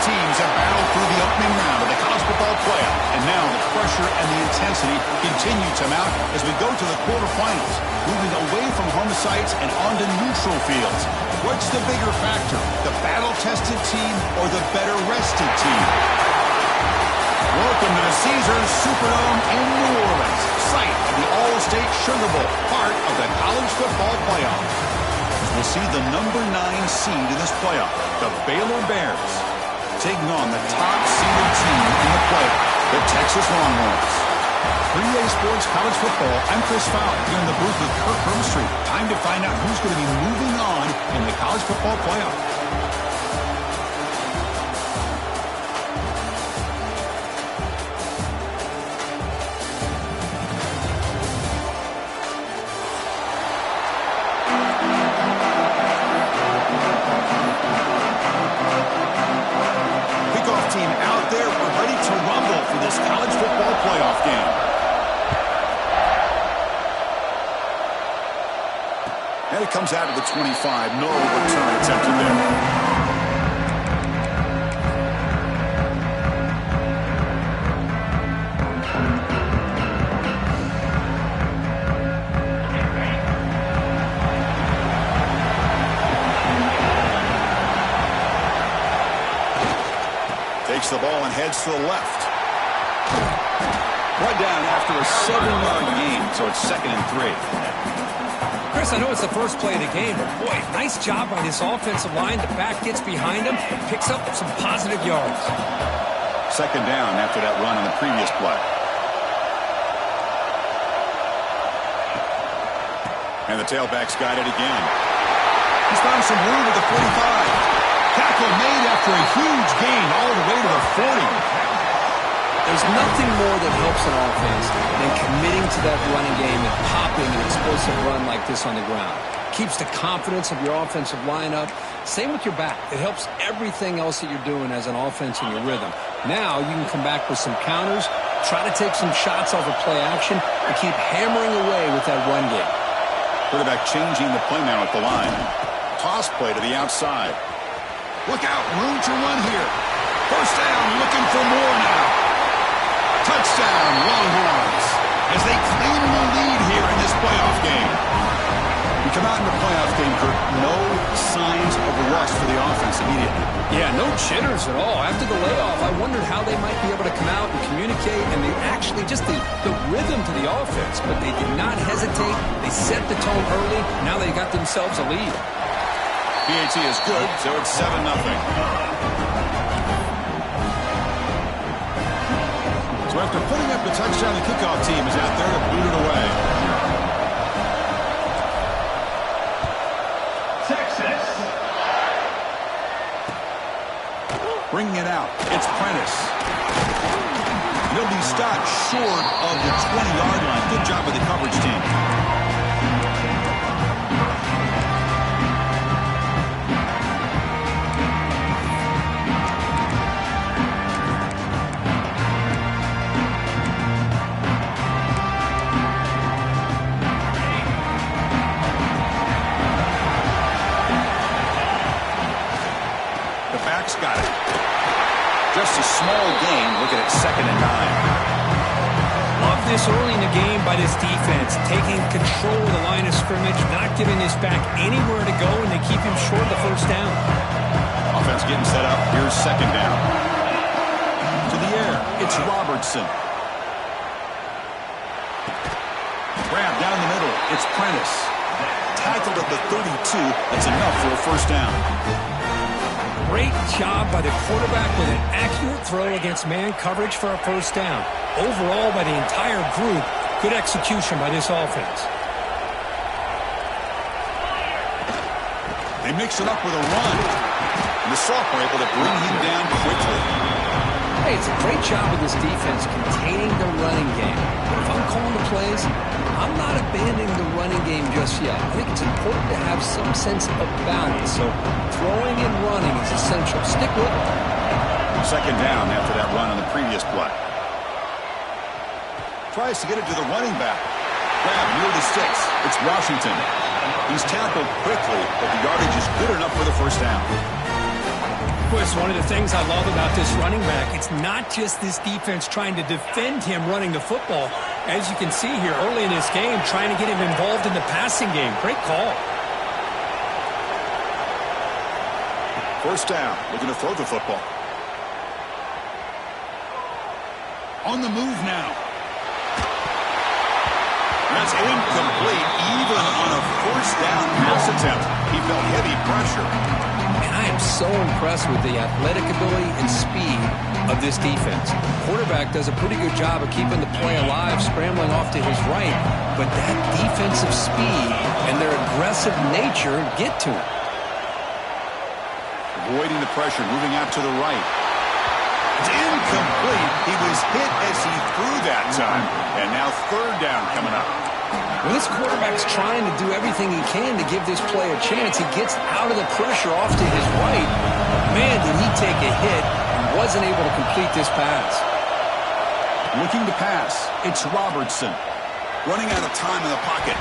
teams have battled through the opening round of the college football playoff, and now the pressure and the intensity continue to mount as we go to the quarterfinals, moving away from home sites and onto neutral fields. What's the bigger factor, the battle-tested team or the better-rested team? Welcome to the Caesars Superdome in New Orleans, site of the All-State Sugar Bowl, part of the college football playoff. We'll see the number 9 seed in this playoff, the Baylor Bears, taking on the top-seeded team in the playoff, the Texas Longhorns. 3A Sports College Football, I'm Chris Fowler, here in the booth with Kirk Hermstreet. Time to find out who's going to be moving on in the college football playoff. And it comes out of the 25. No return attempted there. Takes the ball and heads to the left. One down after a 7-yard gain, so it's 2nd and 3. Chris, I know it's the first play of the game, but boy, nice job by this offensive line. The back gets behind him, picks up some positive yards. 2nd down after that run on the previous play. And the tailback's got it again. He's found some room at the 45. Tackle made after a huge gain all the way to the 40. There's nothing more that helps an offense than committing to that running game and popping an explosive run like this on the ground. Keeps the confidence of your offensive line up. Same with your back. It helps everything else that you're doing as an offense in your rhythm. Now you can come back with some counters, try to take some shots off of play action, and keep hammering away with that run game. Quarterback changing the play now at the line. Toss play to the outside. Look out, room to run here. First down, looking for more now. Touchdown, Longhorns, as they claim the lead here in this playoff game. We come out in the playoff game, Kirk, no signs of rust for the offense immediately. Yeah, no jitters at all. After the layoff, I wondered how they might be able to come out and communicate, and they actually just the rhythm to the offense, but they did not hesitate. They set the tone early. Now they got themselves a lead. PAT is good, so it's 7-0. So after putting up the touchdown, the kickoff team is out there to boot it away. Texas. Bringing it out. It's Prentice. He'll be stopped short of the 20-yard line. Good job by the coverage team. Got it. Just a small gain. Looking at 2nd and 9. Love this early in the game by this defense, taking control of the line of scrimmage, not giving this back anywhere to go, and they keep him short of the first down. Offense getting set up. Here's 2nd down. To the air. It's Robertson. Grab down the middle. It's Prentice. Tackled at the 32. That's enough for a first down. Great job by the quarterback with an accurate throw against man coverage for a first down. Overall, by the entire group, good execution by this offense. They mix it up with a run. And the sophomore able to bring him down quickly. Hey, it's a great job of this defense containing the running game. But if I'm calling the plays, I'm not abandoning the running game just yet. I think it's important to have some sense of balance. So throwing and running is essential. Stick with it. 2nd down after that run on the previous play. Tries to get it to the running back. Grab near the sticks. It's Washington. He's tackled quickly, but the yardage is good enough for the first down. Boy, it's one of the things I love about this running back. It's not just this defense trying to defend him running the football. As you can see here early in this game, trying to get him involved in the passing game. Great call. First down, looking to throw the football. On the move now. That's incomplete, even on a first down pass attempt. He felt heavy pressure. And I am so impressed with the athletic ability and speed of this defense. Quarterback does a pretty good job of keeping the play alive, scrambling off to his right, but that defensive speed and their aggressive nature get to him. Avoiding the pressure, moving out to the right. It's incomplete. He was hit as he threw that time. And now third down coming up. When this quarterback's trying to do everything he can to give this play a chance, he gets out of the pressure off to his right. Man, did he take a hit and wasn't able to complete this pass. Looking to pass. It's Robertson. Running out of time in the pocket.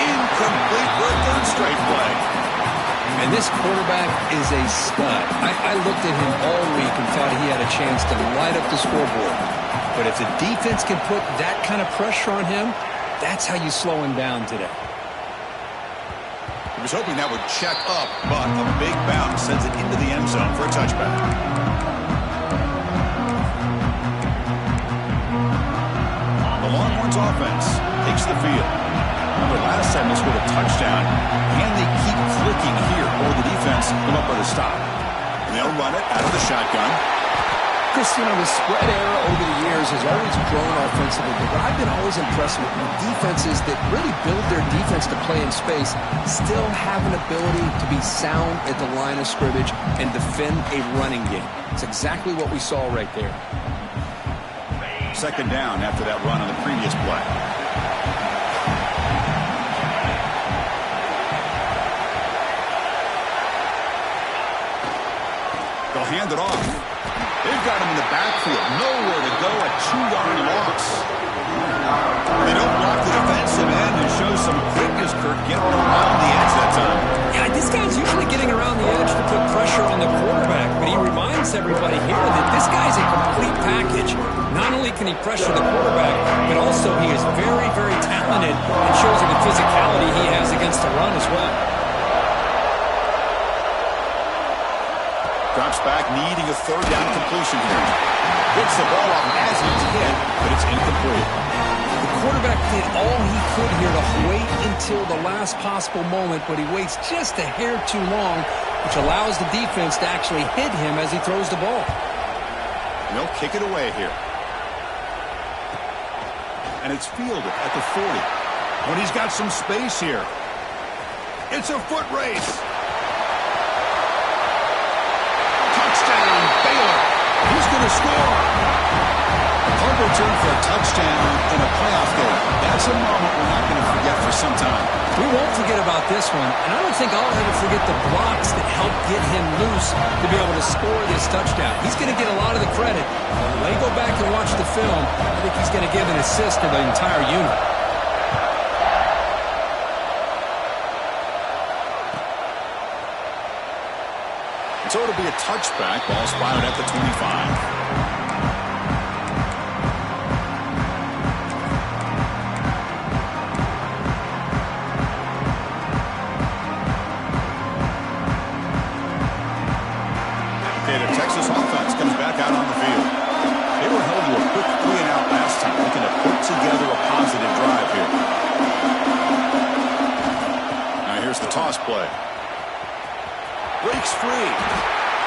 Incomplete for a third straight play. And this quarterback is a stud. I looked at him all week and thought he had a chance to light up the scoreboard. But if the defense can put that kind of pressure on him, that's how you slow him down today. He was hoping that would check up, but a big bounce sends it into the end zone for a touchback. The Longhorns offense takes the field. Remember, last time they scored a touchdown, and they keep clicking here, or the defense come up with a stop. And they'll run it out of the shotgun. Chris, you know, the spread era over the years has always grown offensively, but I've been always impressed with defenses that really build their defense to play in space, still have an ability to be sound at the line of scrimmage and defend a running game. It's exactly what we saw right there. Second down after that run on the previous play. They'll hand it off. They've got him in the backfield. Nowhere to go, a 2-yard loss. They don't block the defensive end and show some quickness, Kirk, getting around the edge that time. Yeah, this guy's usually getting around the edge to put pressure on the quarterback, but he reminds everybody here that this guy's a complete package. Not only can he pressure the quarterback, but also he is very, very talented and shows you the physicality he has against the run as well. Drops back, needing a third down completion here. Gets the ball off as he's hit, but it's incomplete. The quarterback did all he could here to wait until the last possible moment, but he waits just a hair too long, which allows the defense to actually hit him as he throws the ball. And they'll kick it away here. And it's fielded at the 40. But he's got some space here. It's a foot race. Touchdown, Baylor. Who's going to score? Punt return for a touchdown in a playoff game. That's a moment we're not going to forget for some time. We won't forget about this one, and I don't think I'll ever forget the blocks that helped get him loose to be able to score this touchdown. He's going to get a lot of the credit. When they go back and watch the film, I think he's going to give an assist to the entire unit. So it'll be a touchback. Ball spotted at the 25. Okay, the Texas offense comes back out on the field. They were held to a quick 3-and-out last time, looking to put together a positive drive here. Now here's the toss play. Breaks free.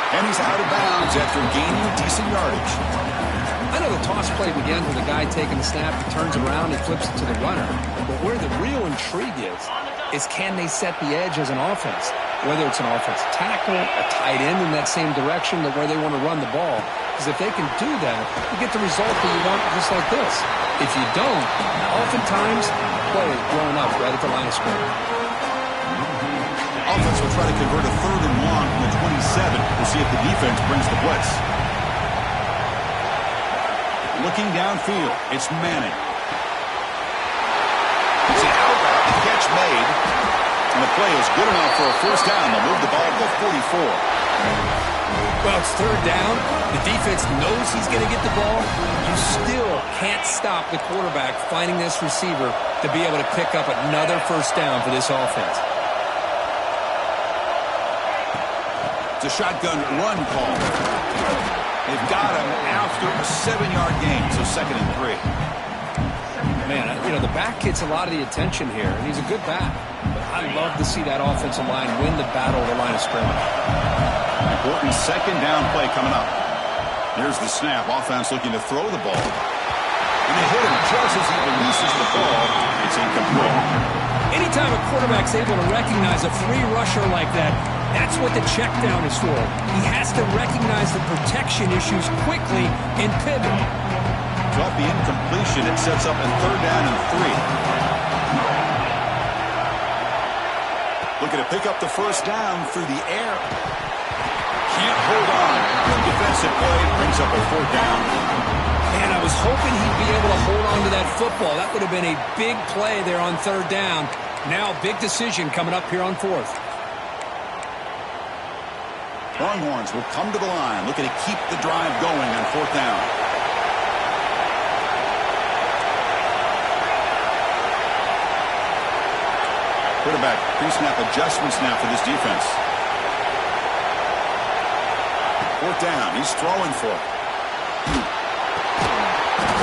And he's out of bounds after gaining decent yardage. I know the toss play begins with a guy taking the snap, he turns around, and flips it to the runner. But where the real intrigue is can they set the edge as an offense? Whether it's an offensive tackle, a tight end in that same direction to where they want to run the ball. Because if they can do that, you get the result that you want just like this. If you don't, oftentimes the play is blown up right at the line of scrimmage. Offense will try to convert a 3rd and long from the 27. We'll see if the defense brings the blitz. Looking downfield, it's Manning. It's an out catch made. And the play is good enough for a first down. They'll move the ball to the 44. Well, it's third down. The defense knows he's going to get the ball. You still can't stop the quarterback finding this receiver to be able to pick up another first down for this offense. It's a shotgun run call. They've got him after a 7-yard gain, so 2nd and 3. Man, the back gets a lot of the attention here, and he's a good back. But I love to see that offensive line win the battle of the line of scrimmage. Important 2nd down play coming up. Here's the snap. Offense looking to throw the ball. And they hit him just as he releases the ball. It's incomplete. Anytime a quarterback's able to recognize a free rusher like that, that's what the check down is for. He has to recognize the protection issues quickly and pivot. Off the incompletion, it sets up a 3rd down and 3. Looking to pick up the first down through the air. Can't hold on. Good defensive play brings up a 4th down. Man, I was hoping he'd be able to hold on to that football. That would have been a big play there on 3rd down. Now, big decision coming up here on 4th. Longhorns will come to the line, looking to keep the drive going on 4th down. Quarterback pre-snap adjustments now for this defense. 4th down. He's throwing for it.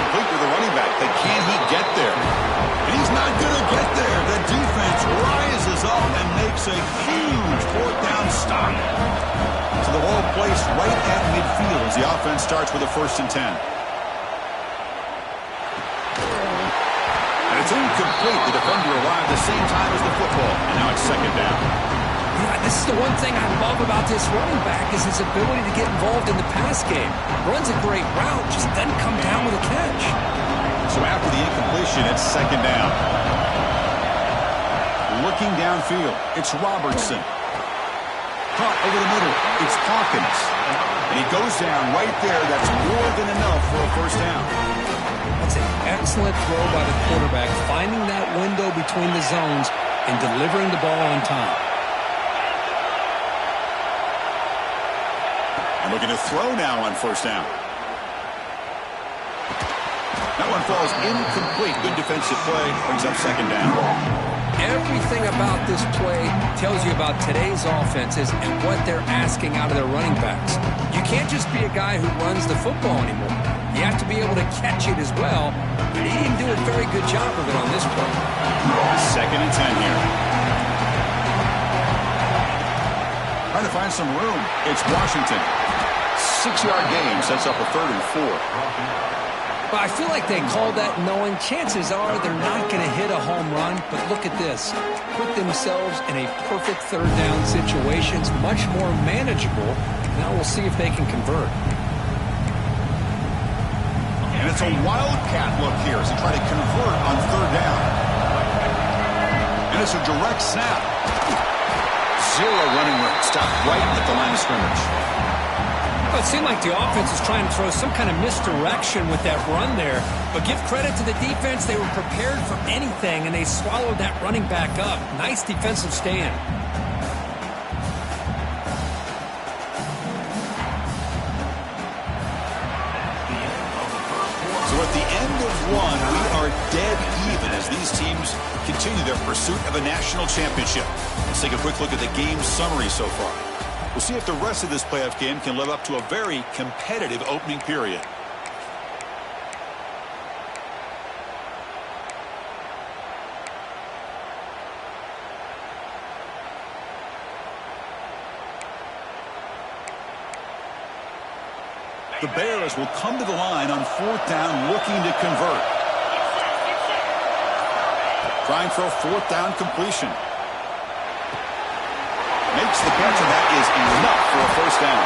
Complete with the running back. But can he get there? And he's not going to get there. The defense rises up and makes a huge 4th down stop. So the ball placed right at midfield as the offense starts with a 1st and 10. And it's incomplete. The defender arrived the same time as the football. And now it's 2nd down. Yeah, this is the one thing I love about this running back is his ability to get involved in the pass game. Runs a great route, just doesn't come down with a catch. So after the incompletion, it's 2nd down. Looking downfield, it's Robertson. Caught over the middle, it's Hawkins. And he goes down right there. That's more than enough for a first down. That's an excellent throw by the quarterback, finding that window between the zones and delivering the ball on time. And looking to throw now on first down. That one falls incomplete. Good defensive play. Brings up 2nd down. Everything about this play tells you about today's offenses and what they're asking out of their running backs. You can't just be a guy who runs the football anymore. You have to be able to catch it as well. And he didn't do a very good job of it on this play. 2nd and 10 here. Trying to find some room. It's Washington. 6-yard gain sets up a 3rd and 4. But I feel like they called that knowing chances are they're not going to hit a home run. But look at this. Put themselves in a perfect 3rd down situation. It's much more manageable. Now we'll see if they can convert. And it's a wildcat look here as they try to convert on 3rd down. And it's a direct snap. Zero running room. Stopped right at the line of scrimmage. Well, it seemed like the offense was trying to throw some kind of misdirection with that run there. But give credit to the defense. They were prepared for anything, and they swallowed that running back up. Nice defensive stand. So at the end of one, we are dead even as these teams continue their pursuit of a national championship. Let's take a quick look at the game summary so far. We'll see if the rest of this playoff game can live up to a very competitive opening period. The Bears will come to the line on 4th down looking to convert. Trying for a 4th down completion. Makes the catch, and that is enough for a first down.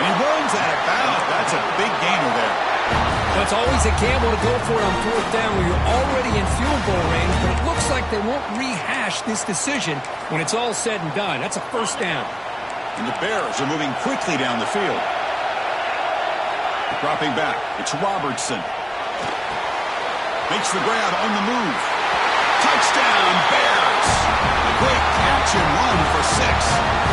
And he runs that about. That's a big gainer there. Well, it's always a gamble to go for it on 4th down where you're already in field goal range, but it looks like they won't rehash this decision when it's all said and done. That's a first down. And the Bears are moving quickly down the field. Dropping back, it's Robertson. Makes the grab on the move. Touchdown, Bears. A great catch and run for 6.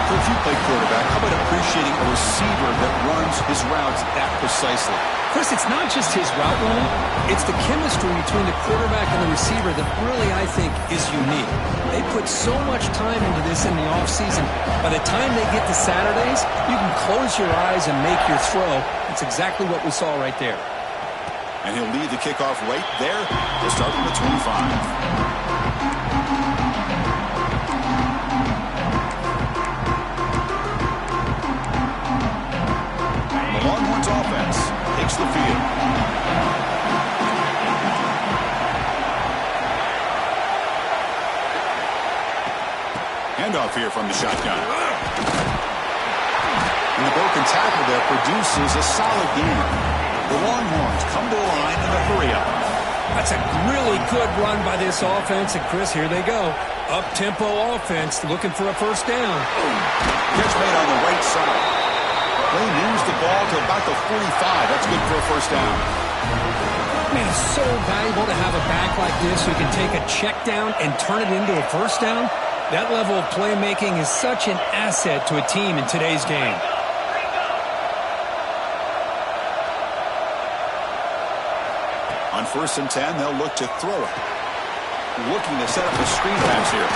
Coach, you play quarterback. How about appreciating a receiver that runs his routes that precisely? Chris, it's not just his route running. It's the chemistry between the quarterback and the receiver that really, I think, is unique. They put so much time into this in the offseason. By the time they get to Saturdays, you can close your eyes and make your throw. It's exactly what we saw right there. And he'll lead the kickoff right there to start from the 25. Offense takes the field. Handoff here from the shotgun. And the broken tackle there produces a solid gain. The Longhorns come to the line in the hurry-up. That's a really good run by this offense. And, Chris, here they go. Up-tempo offense looking for a first down. Catch made on the right side. They moves the ball to about the 45. That's good for a first down. Man, it's so valuable to have a back like this who can take a check down and turn it into a first down. That level of playmaking is such an asset to a team in today's game. On 1st and 10, they'll look to throw it. Looking to set up the screen pass here.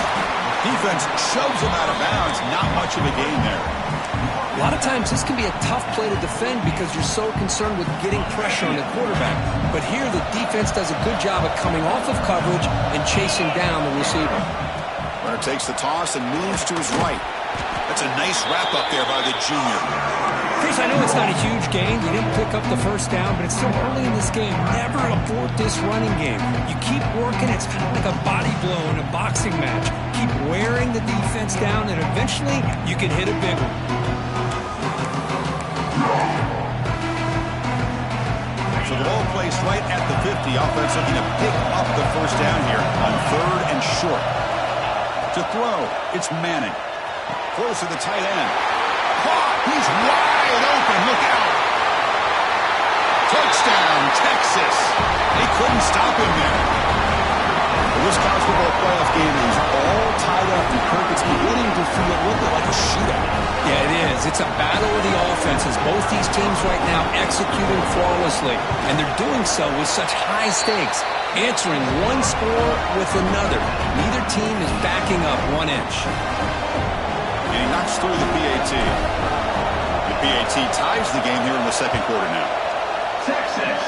Defense shoves him out of bounds. Not much of a gain there. A lot of times this can be a tough play to defend because you're so concerned with getting pressure on the quarterback. But here the defense does a good job of coming off of coverage and chasing down the receiver. Runner takes the toss and moves to his right. That's a nice wrap up there by the junior. Chris, I know it's not a huge gain. You didn't pick up the first down, but it's still early in this game. Never abort this running game. You keep working. It's kind of like a body blow in a boxing match. Keep wearing the defense down, and eventually you can hit a big one. So the ball placed right at the 50. Offense looking to pick up the first down here on 3rd and short. To throw, it's Manning. Close to the tight end. Caught. He's wide open. Look out. Touchdown, Texas. They couldn't stop him there. This college football playoff game is all tied up, and Kirk, it's beginning to feel a little bit like a shootout. Yeah, it is. It's a battle of the offenses. Both these teams right now executing flawlessly, and they're doing so with such high stakes, answering one score with another. Neither team is backing up 1 inch. And he knocks through the PAT. The PAT ties the game here in the 2nd quarter now. Texas.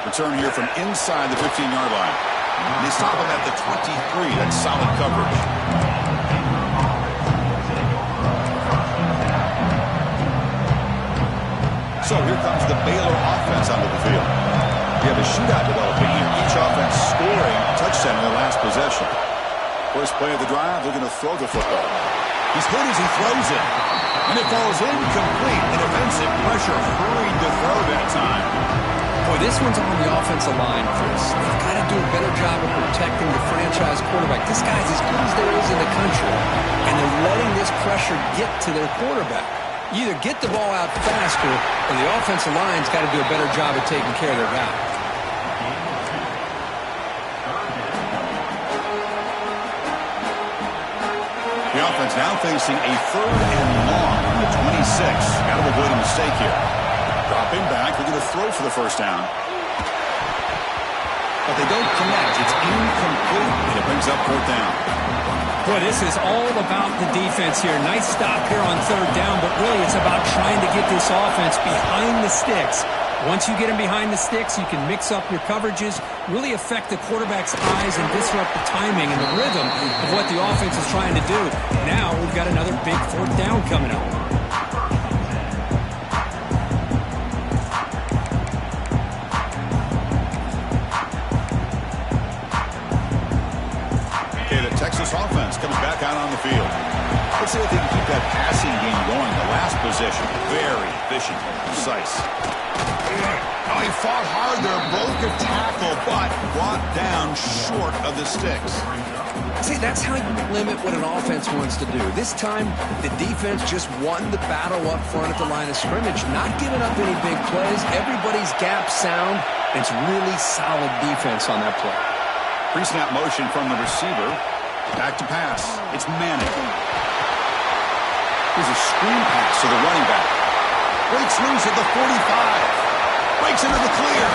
Return here from inside the 15-yard line. They stop him at the 23. That's solid coverage. So here comes the Baylor offense onto the field. We have a shootout developing here. Each offense scoring a touchdown in their last possession. First play of the drive, they're going to throw the football. He's hit as he throws it. And it falls incomplete. An offensive pressure hurried to throw that time. Boy, this one's on the offensive line, Chris. They've got to do a better job of protecting the franchise quarterback. This guy's as good as there is in the country, and they're letting this pressure get to their quarterback. You either get the ball out faster, or the offensive line's got to do a better job of taking care of their guy. The offense now facing a 3rd and long from the 26. Got to avoid a mistake here. Dropping back, they're going to throw for the first down. But they don't connect. It's incomplete, and it brings up 4th down. Boy, this is all about the defense here. Nice stop here on 3rd down, but really it's about trying to get this offense behind the sticks. Once you get them behind the sticks, you can mix up your coverages, really affect the quarterback's eyes and disrupt the timing and the rhythm of what the offense is trying to do. Now we've got another big 4th down coming up. Texas offense comes back out on the field. Let's see if they can keep that passing game going. The last possession, very efficient and precise. Oh, he fought hard there, broke a tackle, but brought down short of the sticks. See, that's how you limit what an offense wants to do. This time, the defense just won the battle up front at the line of scrimmage, not giving up any big plays. Everybody's gap sound, It's really solid defense on that play. Pre-snap motion from the receiver. Back to pass. It's Manning. Here's a screen pass to the running back. Breaks loose at the 45. Breaks into the clear.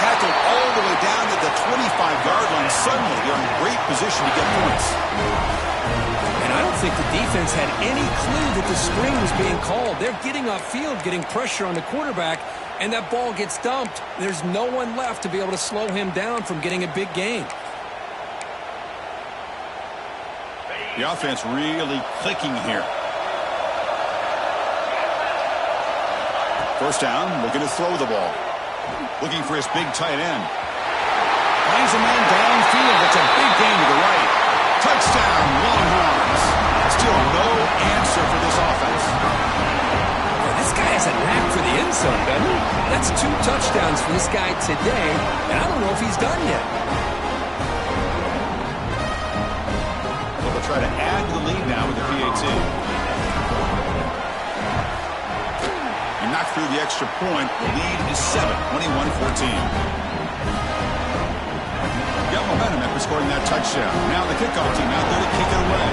Tackled all the way down to the 25-yard line. Suddenly, they're in great position to get points. And I don't think the defense had any clue that the screen was being called. They're getting upfield, getting pressure on the quarterback, and that ball gets dumped. There's no one left to be able to slow him down from getting a big gain. The offense really clicking here. First down, looking to throw the ball. Looking for his big tight end. Finds a man downfield. That's a big gain to the right. Touchdown, Longhorns. Still no answer for this offense. Well, this guy has a knack for the end zone, doesn't he? That's 2 touchdowns for this guy today, and I don't know if he's done yet. Well, they'll try to add to the lead now with the PAT. And knocked through the extra point. The lead is 7, 21-14. Got momentum after scoring that touchdown. Now the kickoff team out there to kick it away.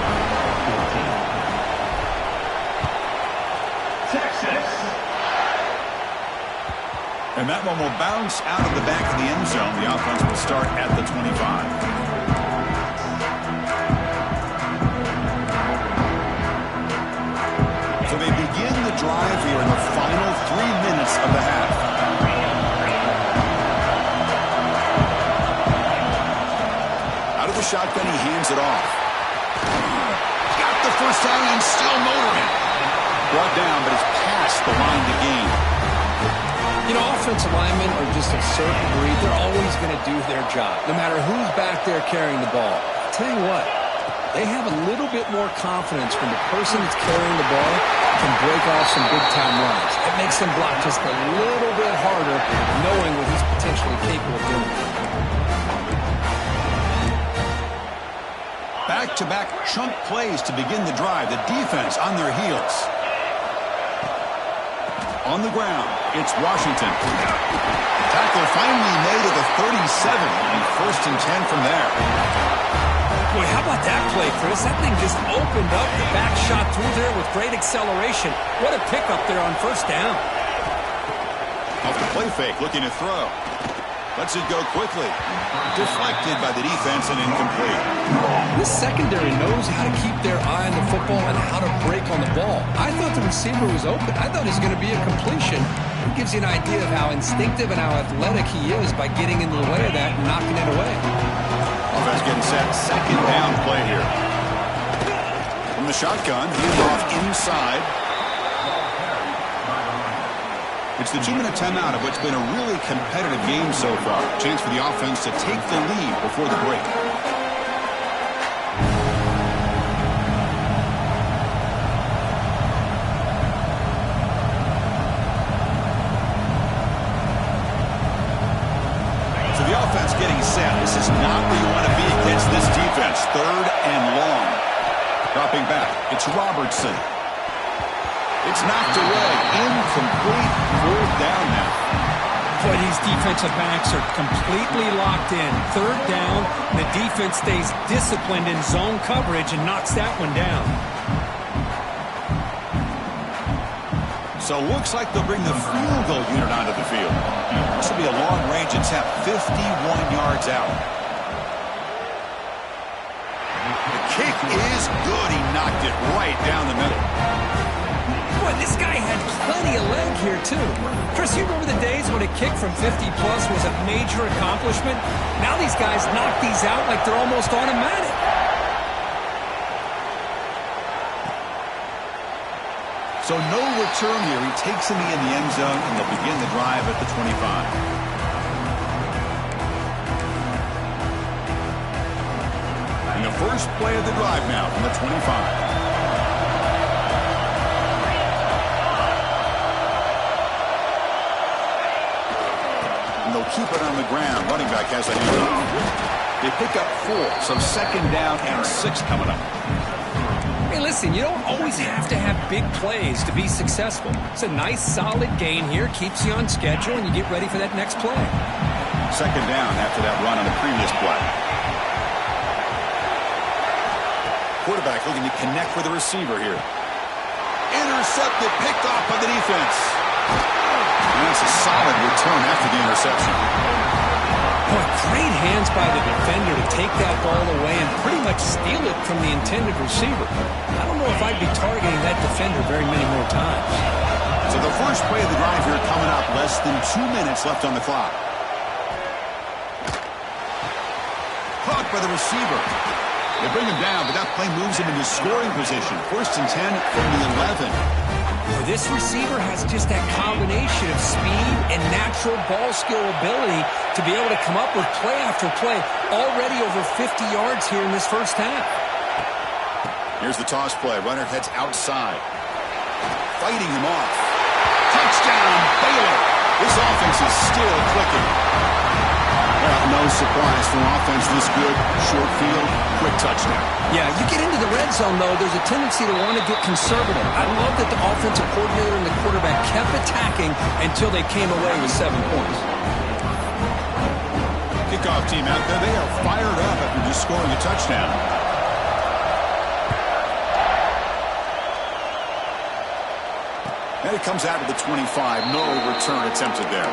Texas. And that one will bounce out of the back of the end zone. The offense will start at the 25. So they begin the drive here in the final 3 minutes of the half. Out of the shotgun, he hands it off. Got the first down and still motoring. Brought down, but it's past the line to gain. You know, offensive linemen are just a certain breed. They're always going to do their job, no matter who's back there carrying the ball. I'll tell you what, they have a little bit more confidence when the person that's carrying the ball can break off some big-time runs. It makes them block just a little bit harder, knowing what he's potentially capable of doing. Back-to-back chunk plays to begin the drive. The defense on their heels. On the ground, it's Washington. Tackle finally made at the 37, and 1st and 10 from there. Boy, how about that play, Chris? That thing just opened up. The back shot through there with great acceleration. What a pickup there on 1st down. Off the play fake, looking to throw. Lets it go quickly. Deflected by the defense and incomplete. This secondary knows how to keep their eye on the football and how to break on the ball. I thought the receiver was open. I thought it was going to be a completion. It gives you an idea of how instinctive and how athletic he is by getting into the way of that and knocking it away. Offense getting set. 2nd down play here. From the shotgun, he's off inside. It's the 2-minute timeout of what's been a really competitive game so far. Chance for the offense to take the lead before the break. So the offense getting set. This is not where you want to be against this defense. 3rd and long. Dropping back. It's Robertson. It's knocked away. Incomplete. 4th down now. Boy, these defensive backs are completely locked in. 3rd down, the defense stays disciplined in zone coverage and knocks that one down. So looks like they'll bring the field goal unit onto the field. This will be a long-range attempt, 51 yards out. The kick is good. He knocked it right down the middle. Boy, this guy had plenty of leg here, too. Chris, you remember the days when a kick from 50-plus was a major accomplishment? Now these guys knock these out like they're almost automatic. So no return here. He takes him in the end zone, and they'll begin the drive at the 25. And the first play of the drive now from the 25. They'll keep it on the ground. Running back has a handoff. They pick up 4, so 2nd down and 6 coming up. Hey, listen, you don't always have to have big plays to be successful. It's a nice, solid gain here, keeps you on schedule, and you get ready for that next play. Second down after that run on the previous play. Quarterback looking to connect with the receiver here. Intercepted, picked off by the defense. And that's a solid return after the interception. Boy, great hands by the defender to take that ball away and pretty much steal it from the intended receiver. I don't know if I'd be targeting that defender very many more times. So the first play of the drive here coming up, less than 2 minutes left on the clock. Caught by the receiver. They bring him down, but that play moves him into scoring position. First and 10 from the 11. Well, this receiver has just that combination of speed and natural ball skill ability to be able to come up with play after play. Already over 50 yards here in this first half. Here's the toss play. Runner heads outside. Fighting him off. Touchdown, Baylor. This offense is still clicking. Well, no surprise from offense this good. Short field, quick touchdown. Yeah, you get into the red zone, though, there's a tendency to want to get conservative. I love that the offensive coordinator and the quarterback kept attacking until they came away with 7 points. Kickoff team out there. They are fired up after just scoring a touchdown. And it comes out to the 25. No return attempted there.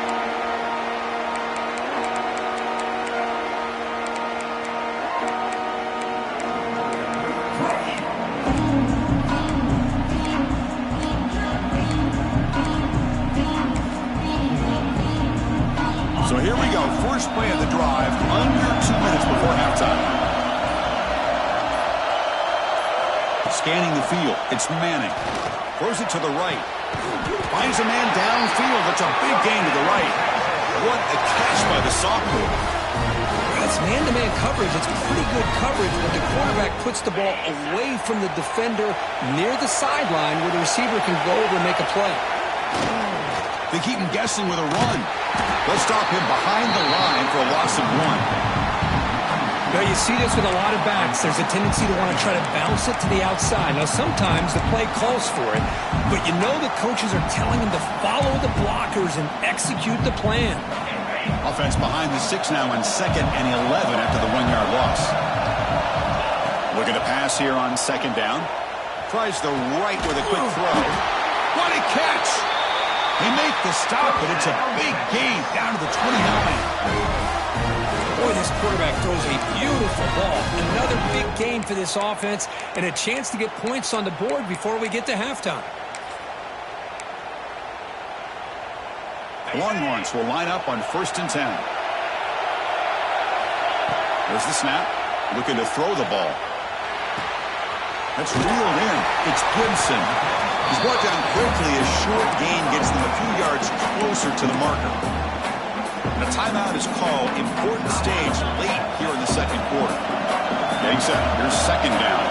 So here we go. First play of the drive, under 2 minutes before halftime. Scanning the field. It's Manning. Throws it to the right. Finds a man downfield. That's a big gain to the right. What a catch by the sophomore. It's man-to-man coverage. It's pretty good coverage, but the quarterback puts the ball away from the defender near the sideline where the receiver can go over and make a play. They keep him guessing with a run. They'll stop him behind the line for a loss of 1. Now, you see this with a lot of backs. There's a tendency to want to try to bounce it to the outside. Now, sometimes the play calls for it, but you know the coaches are telling him to follow the blockers and execute the plan. Offense behind the 6 now on 2nd and 11 after the 1-yard loss. Looking to pass here on 2nd down. Tries the right with a quick throw. What a catch! They make the stop, but it's a big gain down to the 29. Boy, this quarterback throws a beautiful ball. Another big gain for this offense and a chance to get points on the board before we get to halftime. The Longhorns will line up on 1st and 10. There's the snap. Looking to throw the ball. That's reeled in. It's Gibson. He's brought down quickly. A short gain gets them a few yards closer to the marker. And a timeout is called. Important stage late here in the 2nd quarter. Getting set. Here's 2nd down.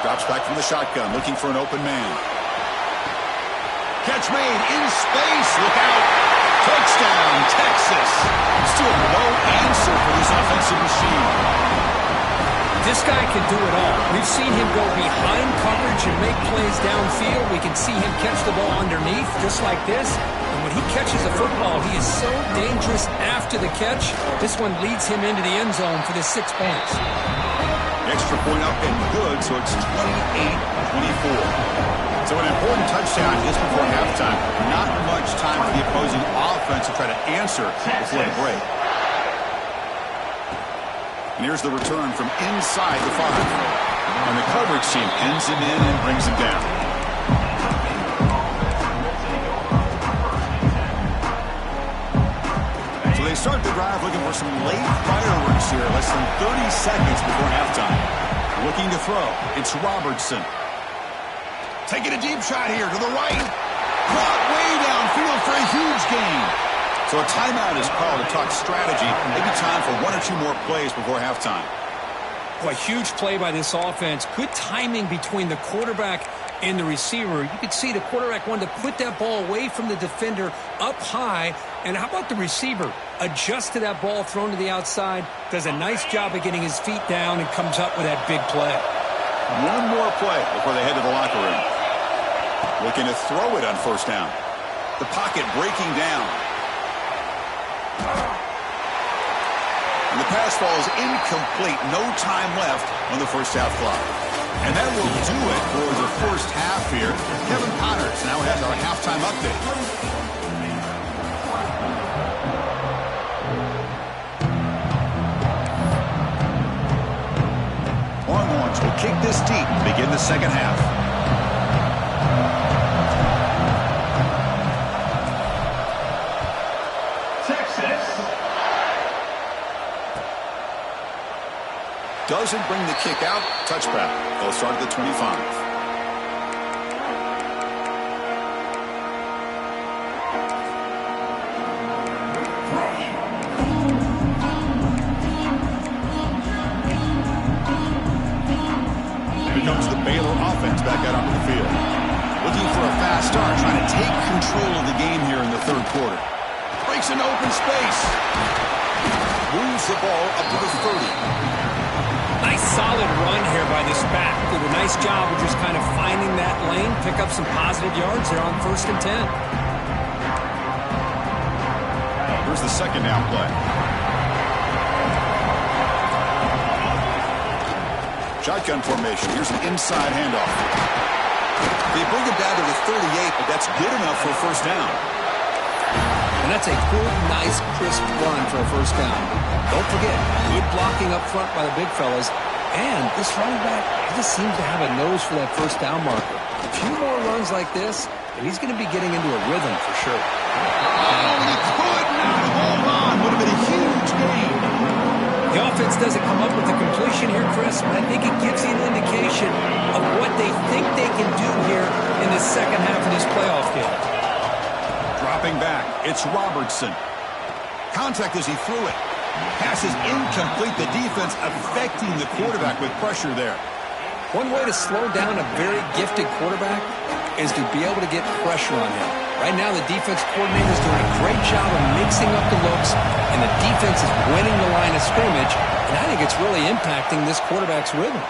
Drops back from the shotgun, looking for an open man. Catch made in space. Look out. Touchdown, Texas. Still no answer for this offensive machine. This guy can do it all. We've seen him go behind coverage and make plays downfield. We can see him catch the ball underneath, just like this. And when he catches a football, he is so dangerous after the catch. This one leads him into the end zone for the 6 points. Extra point up and good, so it's 28-24. So an important touchdown just before halftime. Not much time for the opposing offense to try to answer before the break. And here's the return from inside the 5. And the coverage team ends him in and brings him down. So they start the drive looking for some late fireworks here. Less than 30 seconds before halftime. Looking to throw. It's Robertson. Taking a deep shot here to the right. Caught way downfield for a huge gain. So a timeout is called to talk strategy. Maybe time for 1 or 2 more plays before halftime. Well, a huge play by this offense. Good timing between the quarterback and the receiver. You could see the quarterback wanted to put that ball away from the defender up high. And how about the receiver? Adjusts to that ball thrown to the outside. Does a nice job of getting his feet down and comes up with that big play. One more play before they head to the locker room. Looking to throw it on first down. The pocket breaking down. And the pass falls incomplete. No time left on the first half clock. And that will do it for the first half here. Kevin Connors now has our halftime update. Longhorns will kick this deep to begin the second half. Doesn't bring the kick out. Touchback. They'll start at the 25. Here comes the Baylor offense back out onto the field. Looking for a fast start, trying to take control of the game here in the third quarter. Breaks an open space. Moves the ball up to the 30. Nice solid run here by this back. Did a nice job of just kind of finding that lane, pick up some positive yards there on 1st and 10. Here's the second down play. Shotgun formation. Here's an inside handoff. They bring it down to the 38, but that's good enough for a first down. And that's a good, nice, crisp run for a first down. Don't forget, good blocking up front by the big fellas. And this running back, he just seems to have a nose for that first down marker. A few more runs like this, and he's going to be getting into a rhythm for sure. Oh, he could not hold on. Would have been a huge gain. The offense doesn't come up with a completion here, Chris, but I think it gives you an indication of what they think they can do here in the second half of this playoff game. Dropping back, it's Robertson. Contact as he threw it. Pass is incomplete. The defense affecting the quarterback with pressure there. One way to slow down a very gifted quarterback is to be able to get pressure on him. Right now, the defense coordinator is doing a great job of mixing up the looks, and the defense is winning the line of scrimmage, and I think it's really impacting this quarterback's rhythm.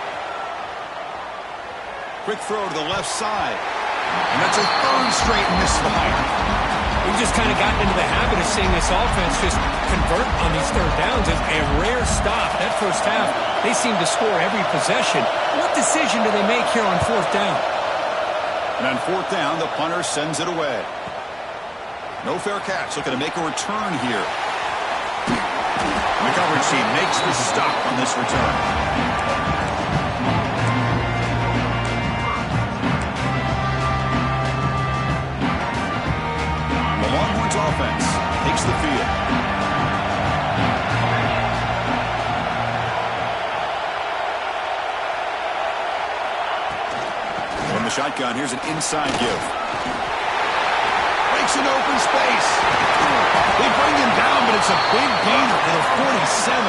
Quick throw to the left side. And that's a third straight misfire. We've just kind of gotten into the habit of seeing this offense just convert on these third downs. It's a rare stop. That first half, they seem to score every possession. What decision do they make here on fourth down? And on fourth down, the punter sends it away. No fair catch. Looking to make a return here. And the coverage team makes the stop on this return. Longhorns offense takes the field. From the shotgun, here's an inside give. Breaks an open space. They bring him down, but it's a big gainer to the 47.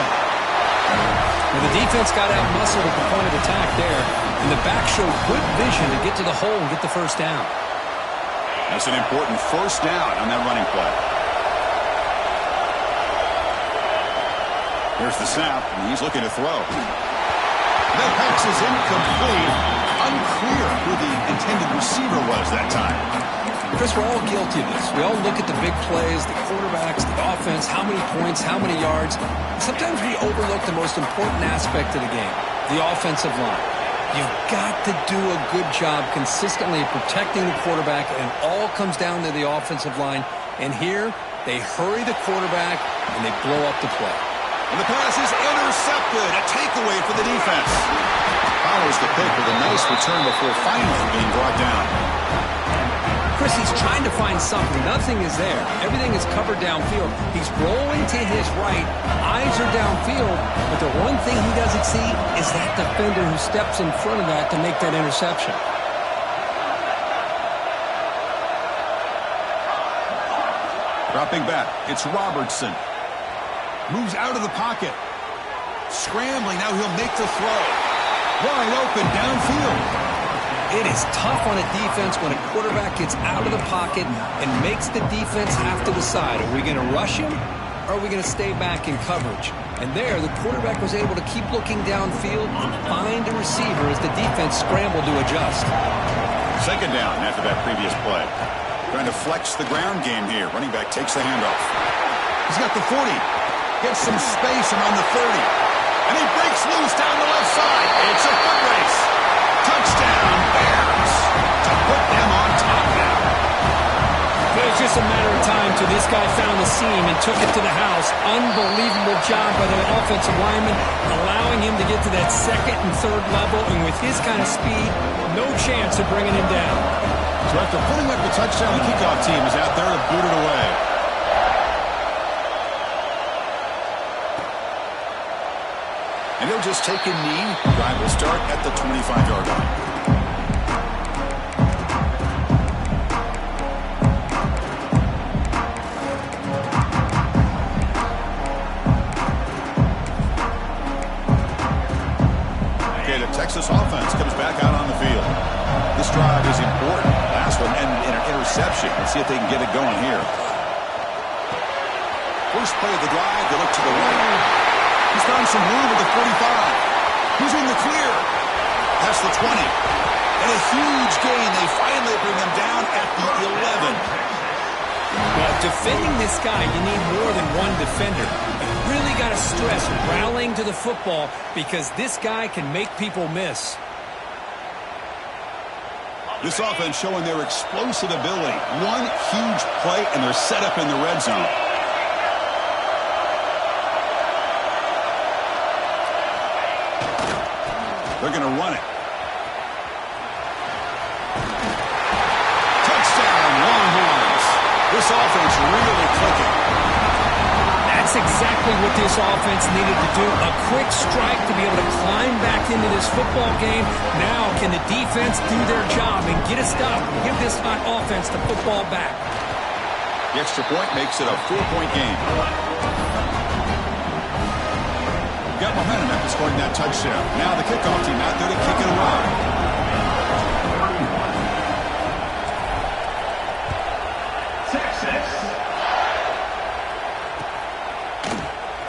Well, the defense got out muscled at the point of attack there, and the back showed good vision to get to the hole and get the first down. That's an important first down on that running play. Here's the snap, and he's looking to throw. That pass is incomplete. Unclear who the intended receiver was that time. Chris, we're all guilty of this. We all look at the big plays, the quarterbacks, the offense, how many points, how many yards. Sometimes we overlook the most important aspect of the game, the offensive line. You've got to do a good job consistently protecting the quarterback, and it all comes down to the offensive line. And here, they hurry the quarterback, and they blow up the play. And the pass is intercepted. A takeaway for the defense. Follows the pick with a nice return before finally being brought down. Chris, he's trying to find something. Nothing is there. Everything is covered downfield. He's rolling to his right. Eyes are downfield. But the one thing he doesn't see is that defender who steps in front of that to make that interception. Dropping back, it's Robertson. Moves out of the pocket. Scrambling, now he'll make the throw. Wide open downfield. It is tough on a defense when a quarterback gets out of the pocket and makes the defense have to decide, are we going to rush him or are we going to stay back in coverage? And there, the quarterback was able to keep looking downfield and find a receiver as the defense scrambled to adjust. Second down after that previous play. Trying to flex the ground game here. Running back takes the handoff. He's got the 40. Gets some space around the 30. And he breaks loose down the left side. It's a foot race. Touchdown, Bears. To put them on top now. It was just a matter of time till this guy found the seam and took it to the house. Unbelievable job by the offensive lineman, allowing him to get to that second and third level. And with his kind of speed, no chance of bringing him down. So after putting up the touchdown, the kickoff team is out there to boot it away. And he'll just take a knee. Drive will start at the 25-yard line. Okay, the Texas offense comes back out on the field. This drive is important. Last one ended in an interception. Let's see if they can get it going here. First play of the drive, they look to the right. He's found some room at the 45. He's in the clear. That's the 20. And a huge gain. They finally bring him down at the 11. Well, defending this guy, you need more than one defender. You really got to stress rallying to the football because this guy can make people miss. This offense showing their explosive ability. One huge play, and they're set up in the red zone. They're going to run it. Touchdown, Longhorns. This offense really clicking. That's exactly what this offense needed to do. A quick strike to be able to climb back into this football game. Now, can the defense do their job and get a stop and give this hot offense the football back? The extra point makes it a 4-point game. Got momentum after scoring that touchdown. Now the kickoff team out there to kick it away.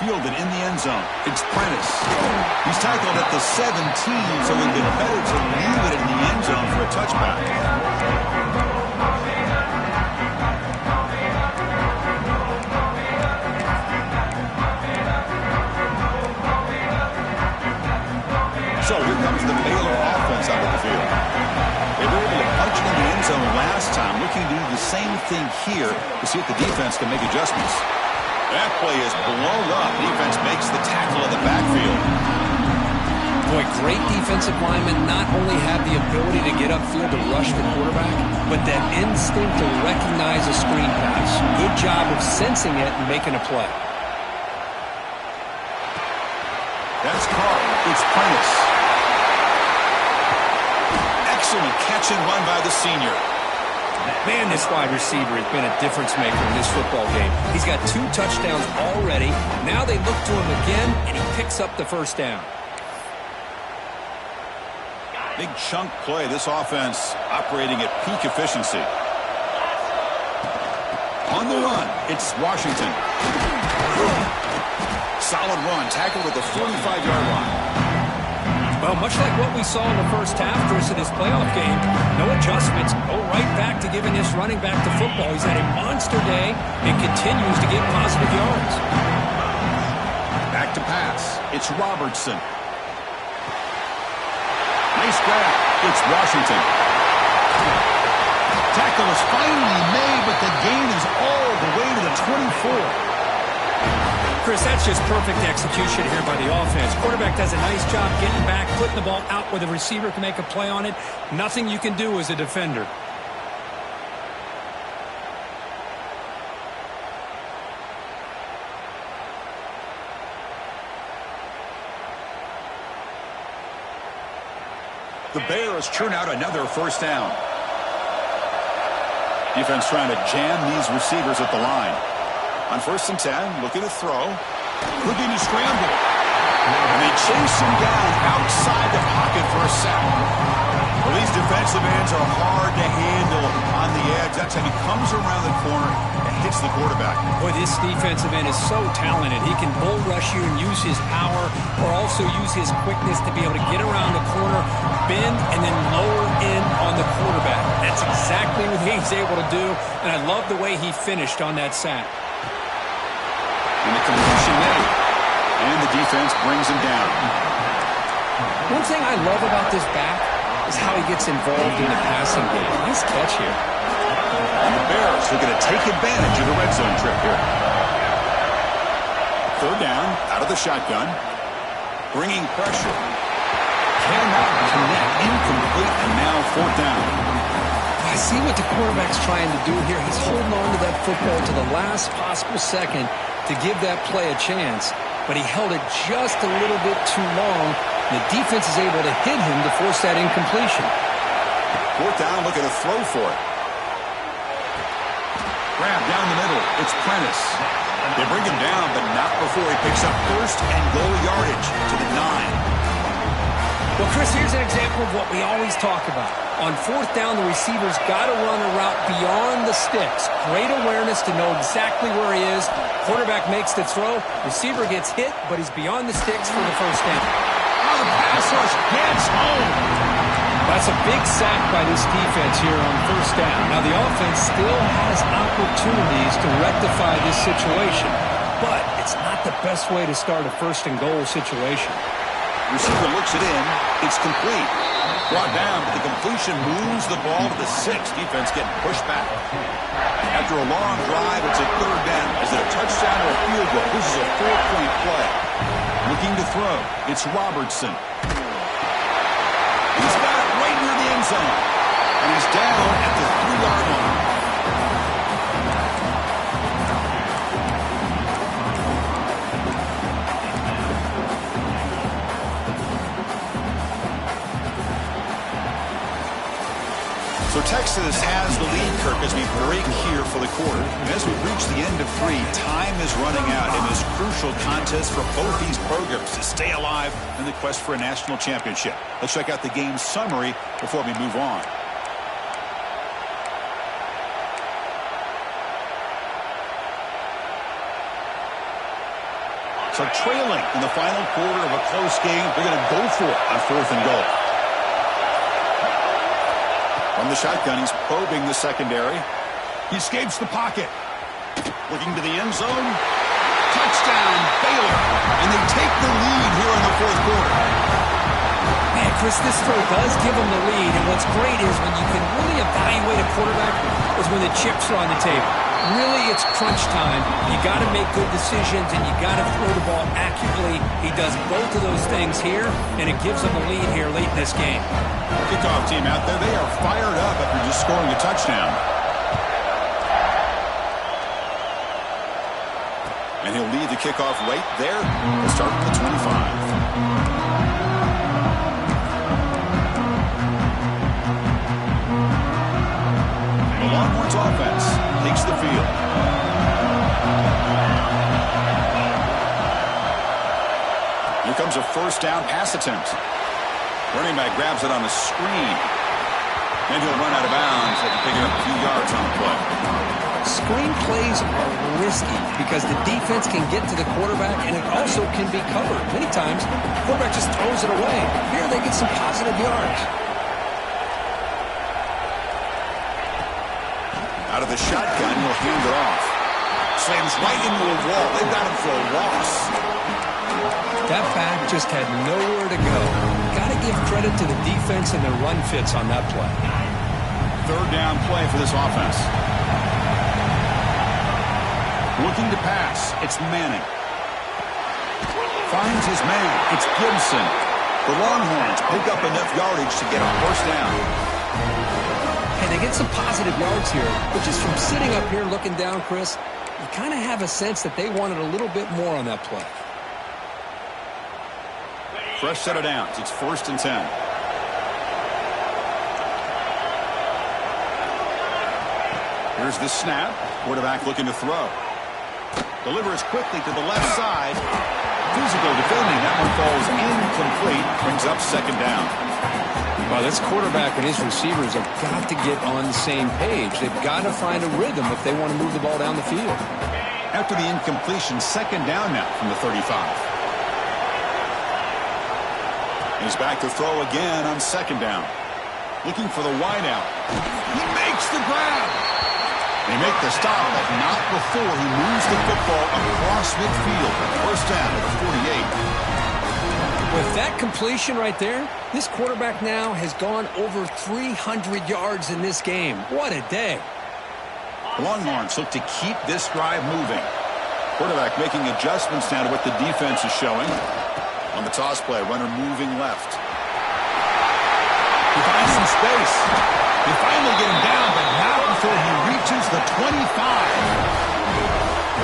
Fielded in the end zone. It's Prentice. He's tackled at the 17, so it would have been better to leave it in the end zone for a touchback. So here comes the Baylor offense out of the field. They were able to punch it in the end zone last time, looking to do the same thing here to see if the defense can make adjustments. That play is blown up. Defense makes the tackle in the backfield. Boy, great defensive linemen not only have the ability to get upfield to rush the quarterback, but that instinct to recognize a screen pass. Good job of sensing it and making a play. That's Carr. It's Prentice. Excellent catch and run by the senior. Man, this wide receiver has been a difference maker in this football game. He's got 2 touchdowns already. Now they look to him again, and he picks up the first down. Big chunk play. This offense operating at peak efficiency. On the run, it's Washington. Solid run, tackled at the 45-yard line. Well, much like what we saw in the first half, Chris, of this playoff game, no adjustments. Go right back to giving this running back to football. He's had a monster day and continues to get positive yards. Back to pass. It's Robertson. Nice grab. It's Washington. Tackle is finally made, but the gain is all the way to the 24. Chris, that's just perfect execution here by the offense. Quarterback does a nice job getting back, putting the ball out where the receiver can make a play on it. Nothing you can do as a defender. The Bears churn out another first down. Defense trying to jam these receivers at the line. On 1st and 10, looking to throw. Looking to scramble. And they chase him down outside the pocket for a sack. Well, these defenders defensive ends are hard to handle on the edge. That time he comes around the corner and hits the quarterback. Boy, this defensive end is so talented. He can bull rush you and use his power, or also use his quickness to be able to get around the corner, bend, and then lower in on the quarterback. That's exactly what he's able to do, and I love the way he finished on that sack. And the completion made. And the defense brings him down. One thing I love about this back is how he gets involved in the passing game. Nice catch here. And the Bears are going to take advantage of the red zone trip here. Third down, out of the shotgun. Bringing pressure. Cannot connect. Incomplete, and now fourth down. I see what the quarterback's trying to do here. He's holding on to that football to the last possible second to give that play a chance, but he held it just a little bit too long. The defense is able to hit him to force that incompletion. Fourth down, looking to throw for it. Grab down the middle. It's Prentice. They bring him down, but not before he picks up first and goal yardage to the 9. Well, Chris, here's an example of what we always talk about. On fourth down, the receiver's got to run a route beyond the sticks. Great awareness to know exactly where he is. Quarterback makes the throw. Receiver gets hit, but he's beyond the sticks for the first down. Oh, the pass rush gets home. That's a big sack by this defense here on first down. Now, the offense still has opportunities to rectify this situation, but it's not the best way to start a first and goal situation. Receiver looks it in. It's complete. Brought down, but the completion moves the ball to the 6. Defense getting pushed back. After a long drive, it's a third down. Is it a touchdown or a field goal? This is a 4-point play. Looking to throw. It's Robertson. He's got it right near the end zone. And he's down at the 3-yard line. So Texas has the lead, Kirk, as we break here for the quarter. And as we reach the end of 3, time is running out in this crucial contest for both these programs to stay alive in the quest for a national championship. Let's check out the game summary before we move on. So trailing in the final quarter of a close game, they're going to go for it on fourth and goal. From the shotgun, he's probing the secondary. He escapes the pocket. Looking to the end zone. Touchdown, Baylor. And they take the lead here in the fourth quarter. Man, Chris, this throw does give them the lead. And what's great is when you can really evaluate a quarterback is when the chips are on the table. Really, it's crunch time. You got to make good decisions, and you got to throw the ball accurately. He does both of those things here, and it gives them the lead here late in this game. Kickoff team out there, they are fired up after just scoring a touchdown. And he'll lead the kickoff right there. We'll start at the 25. Longhorns offense takes the field. Here comes a first down pass attempt. Running back grabs it on the screen. And he'll run out of bounds after picking up a few yards on the play. Screen plays are risky because the defense can get to the quarterback, and it also can be covered. Many times, the quarterback just throws it away. Here they get some positive yards. Out of the shotgun, he'll hand it off. Slams right into a wall. They've got him for a loss. That back just had nowhere to go. Got to give credit to the defense and their run fits on that play. Third down play for this offense. Looking to pass. It's Manning. Finds his man. It's Gibson. The Longhorns pick up enough yardage to get a first down. Hey, they get some positive yards here, but just from sitting up here looking down, Chris, you kind of have a sense that they wanted a little bit more on that play. Fresh set of downs. It's 1st and 10. Here's the snap. Quarterback looking to throw. Delivers quickly to the left side. Physical defending. That one falls incomplete. Brings up second down. Well, this quarterback and his receivers have got to get on the same page. They've got to find a rhythm if they want to move the ball down the field. After the incompletion, second down now from the 35. He's back to throw again on second down. Looking for the wideout. He makes the grab. They make the stop, but not before he moves the football across midfield. First down at the 48. With that completion right there, this quarterback now has gone over 300 yards in this game. What a day. The Longhorns look to keep this drive moving. Quarterback making adjustments now to what the defense is showing. On the toss play, runner moving left. He finds some space. They finally get him down, but not before he reaches the 25.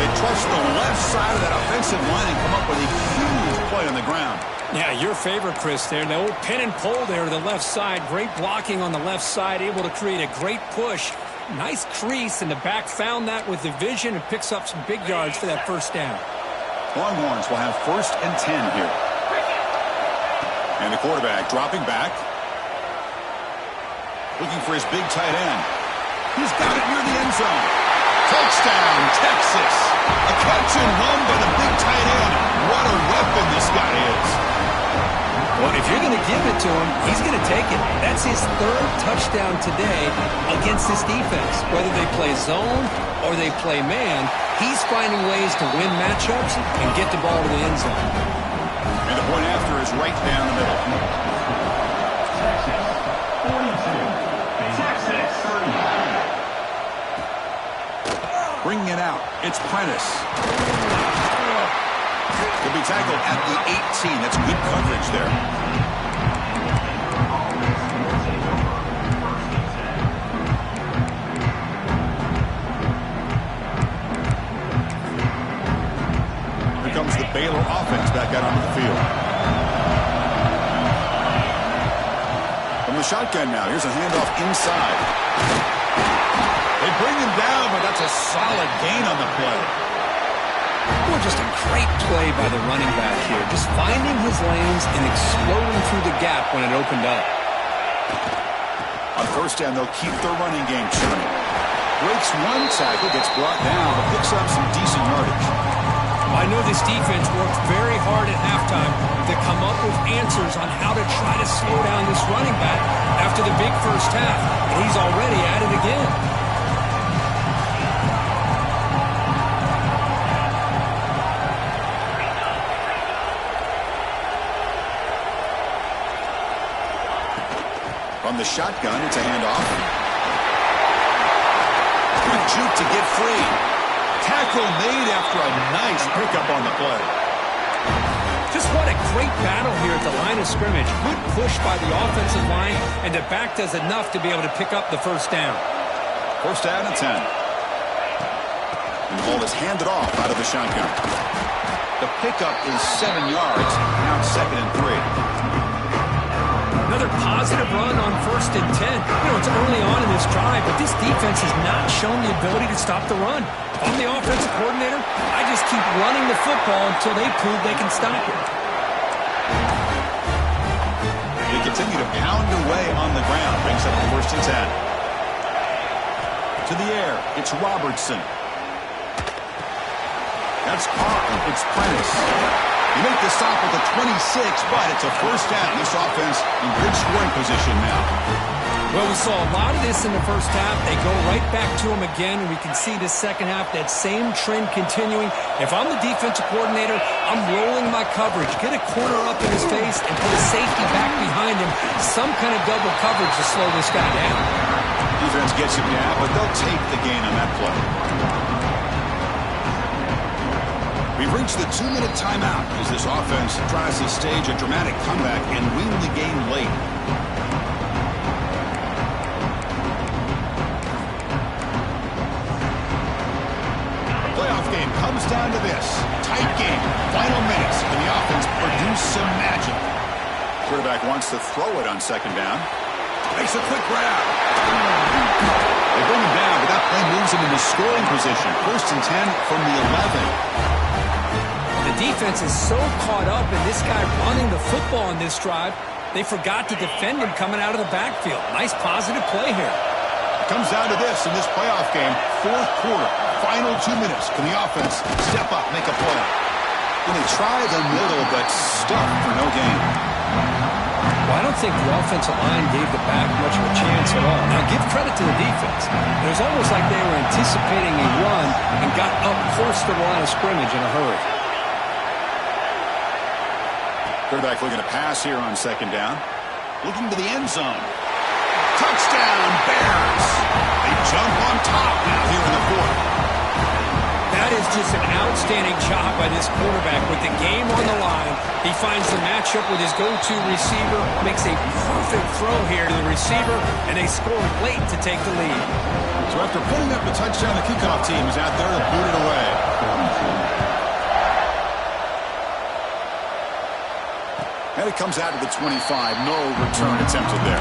They trust the left side of that offensive line and come up with a huge play on the ground. Yeah, your favorite, Chris, there. The old pin and pull there to the left side. Great blocking on the left side, able to create a great push. Nice crease, and the back found that with the vision and picks up some big yards for that first down. Longhorns will have 1st and 10 here. And the quarterback dropping back. Looking for his big tight end. He's got it near the end zone. Touchdown, Texas. A catch and run by the big tight end. What a weapon this guy is. Well, if you're going to give it to him, he's going to take it. That's his 3rd touchdown today against this defense. Whether they play zone or they play man, he's finding ways to win matchups and get the ball to the end zone. And the point after is right down the middle. Bringing it out, it's Prentice. Could be tackled at the 18. That's good coverage there. Here comes the Baylor offense back out onto the field. From the shotgun now, here's a handoff inside. They bring him down, but that's a solid gain on the play. Well, just a great play by the running back here. Just finding his lanes and exploding through the gap when it opened up. On first down, they'll keep their running game churning. Breaks one tackle, gets brought down, but picks up some decent yardage. I know this defense worked very hard at halftime to come up with answers on how to try to slow down this running back after the big first half. And he's already at it again. From the shotgun, it's a handoff. Quick juke to get free. Tackle made after a nice pickup on the play. Just what a great battle here at the line of scrimmage. Good push by the offensive line, and the back does enough to be able to pick up the first down. First down and 10. And the ball is handed off out of the shotgun. The pickup is 7 yards. Now it's 2nd and 3. Another positive run on 1st and 10. You know, it's early on in this drive, but this defense has not shown the ability to stop the run. If I'm the offensive coordinator, I just keep running the football until they prove they can stop it. They continue to pound away on the ground. Brings up the 1st and 10. To the air, it's Robertson. That's Carr. It's Prentice. They make the stop at the 26, but it's a first down. This offense in good scoring position now. Well, we saw a lot of this in the first half. They go right back to him again, and we can see this second half, that same trend continuing. If I'm the defensive coordinator, I'm rolling my coverage. Get a corner up in his face and put a safety back behind him. Some kind of double coverage to slow this guy down. Defense gets him down, but they'll take the gain on that play. We've reached the 2-minute timeout as this offense tries to stage a dramatic comeback and win the game late. The playoff game comes down to this. Tight game, final minutes, and the offense produce some magic. Quarterback wants to throw it on second down. Makes a quick grab. They bring him down, but that play moves him into scoring position. 1st and 10 from the 11. The defense is so caught up in this guy running the football on this drive, They forgot to defend him coming out of the backfield. Nice positive play here. It comes down to this in this playoff game. Fourth quarter, final 2 minutes. Can the offense step up, make a play? When they try the middle, but stuck for no gain. Well, I don't think the offensive line gave the back much of a chance at all. Now, give credit to the defense. It was almost like they were anticipating a run and got up close to the line of scrimmage in a hurry. Quarterback looking to pass here on second down. Looking to the end zone. Touchdown, Bears. They jump on top now here in the fourth. That is just an outstanding job by this quarterback with the game on the line. He finds the matchup with his go-to receiver, makes a perfect throw here to the receiver, and they score late to take the lead. So after putting up the touchdown, the kickoff team is out there to boot it away. And it comes out of the 25. No return attempted there.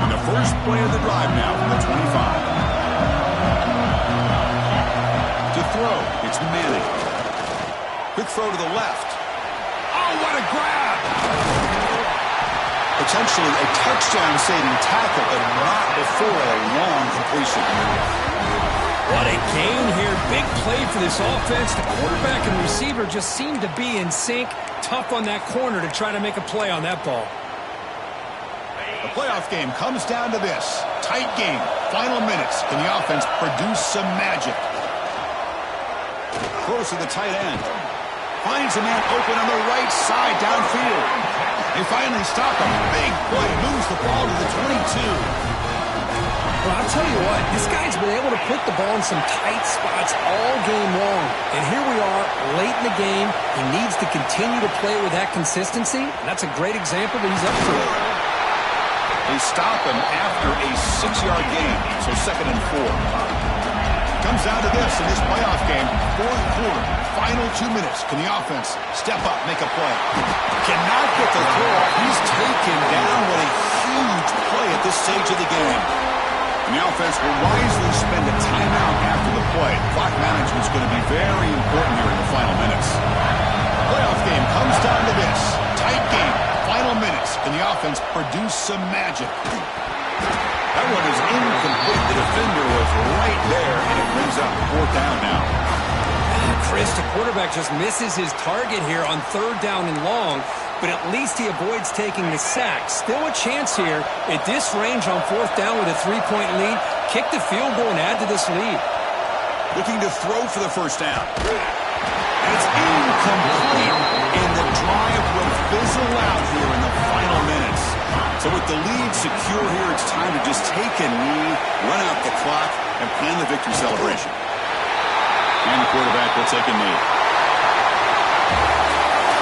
And the first play of the drive now from the 25. To throw, it's Manning. Quick throw to the left. Oh, what a grab! Potentially a touchdown-saving tackle, but not before a long completion. What a gain here. Big play for this offense. The quarterback and receiver just seem to be in sync. Tough on that corner to try to make a play on that ball. The playoff game comes down to this. Tight game. Final minutes. Can the offense produce some magic? Close to the tight end. Finds a man open on the right side downfield. They finally stop him. Big play. Moves the ball to the 22. Well, I'll tell you what, this guy's been able to put the ball in some tight spots all game long. And here we are, late in the game. He needs to continue to play with that consistency. And that's a great example that he's up to it. They stop him after a 6-yard gain, so 2nd and 4. Comes down to this in this playoff game. Fourth quarter, final 2 minutes. Can the offense step up, make a play? Cannot get the throw. He's taken down. What a huge play at this stage of the game. And the offense will wisely spend a timeout after the play. Clock management is going to be very important here in the final minutes. The playoff game comes down to this. Tight game. Final minutes. Can the offense produce some magic? That one is incomplete. The defender was right there, and it brings up 4th down now. Chris, the quarterback just misses his target here on 3rd down and long, but at least he avoids taking the sack. Still a chance here at this range on 4th down with a 3-point lead. Kick the field goal and add to this lead. Looking to throw for the first down. And it's incomplete, and the drive will fizzle out here in the final minutes. So with the lead secure here, it's time to just take a knee, run out the clock, and plan the victory celebration. And the quarterback will take a knee.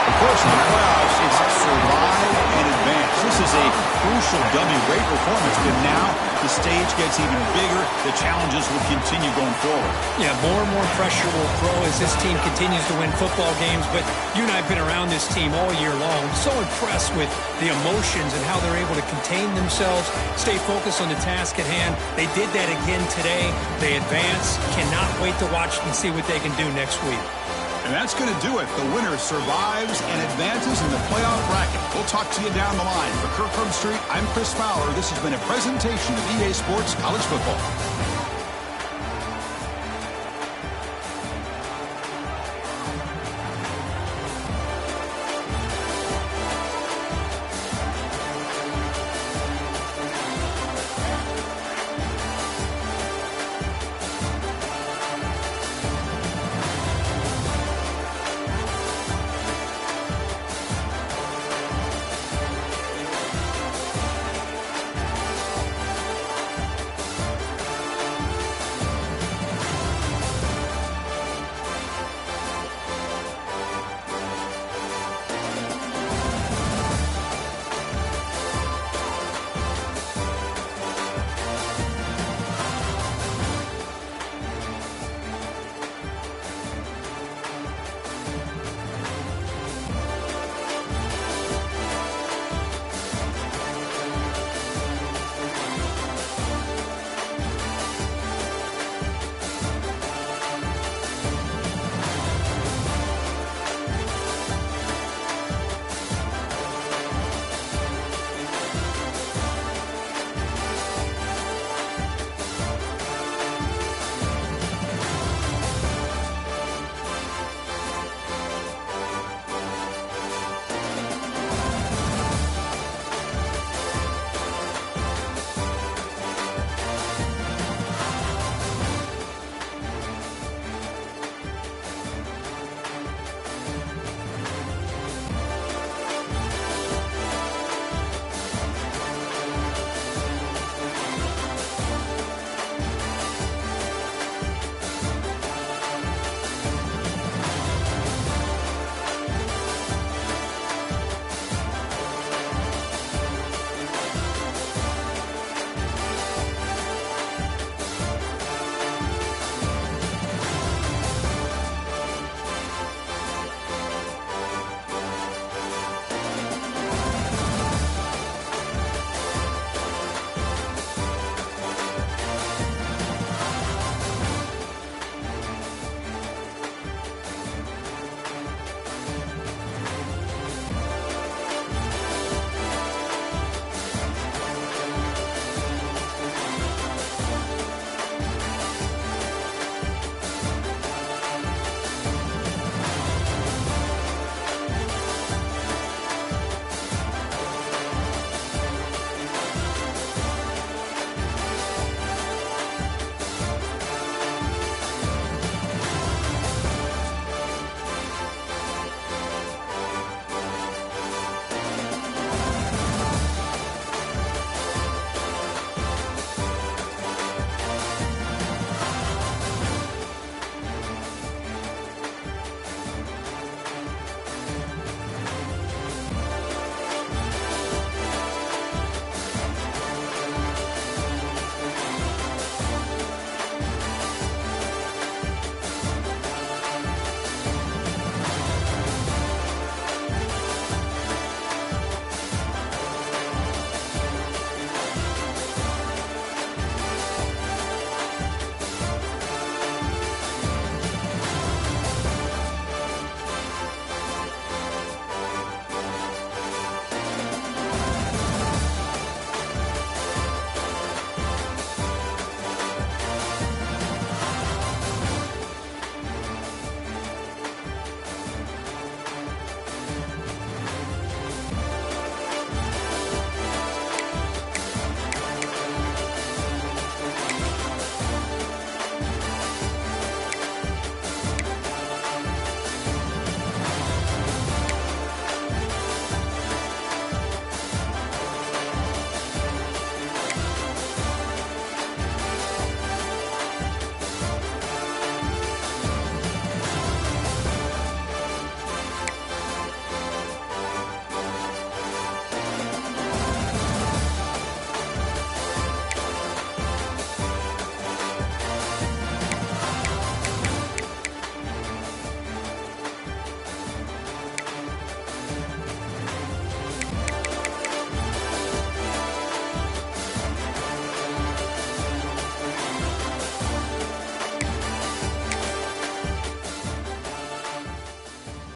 Of course, in the playoffs, it's survive and advance. This is a crucial W. Great performance, but now the stage gets even bigger. The challenges will continue going forward. Yeah, more and more pressure will grow as this team continues to win football games, but you and I have been around this team all year long. So impressed with the emotions and how they're able to contain themselves, stay focused on the task at hand. They did that again today. They advance. Cannot wait to watch and see what they can do next week. And that's going to do it. The winner survives and advances in the playoff bracket. We'll talk to you down the line. For Kirk Herbstreit, I'm Chris Fowler. This has been a presentation of EA Sports College Football.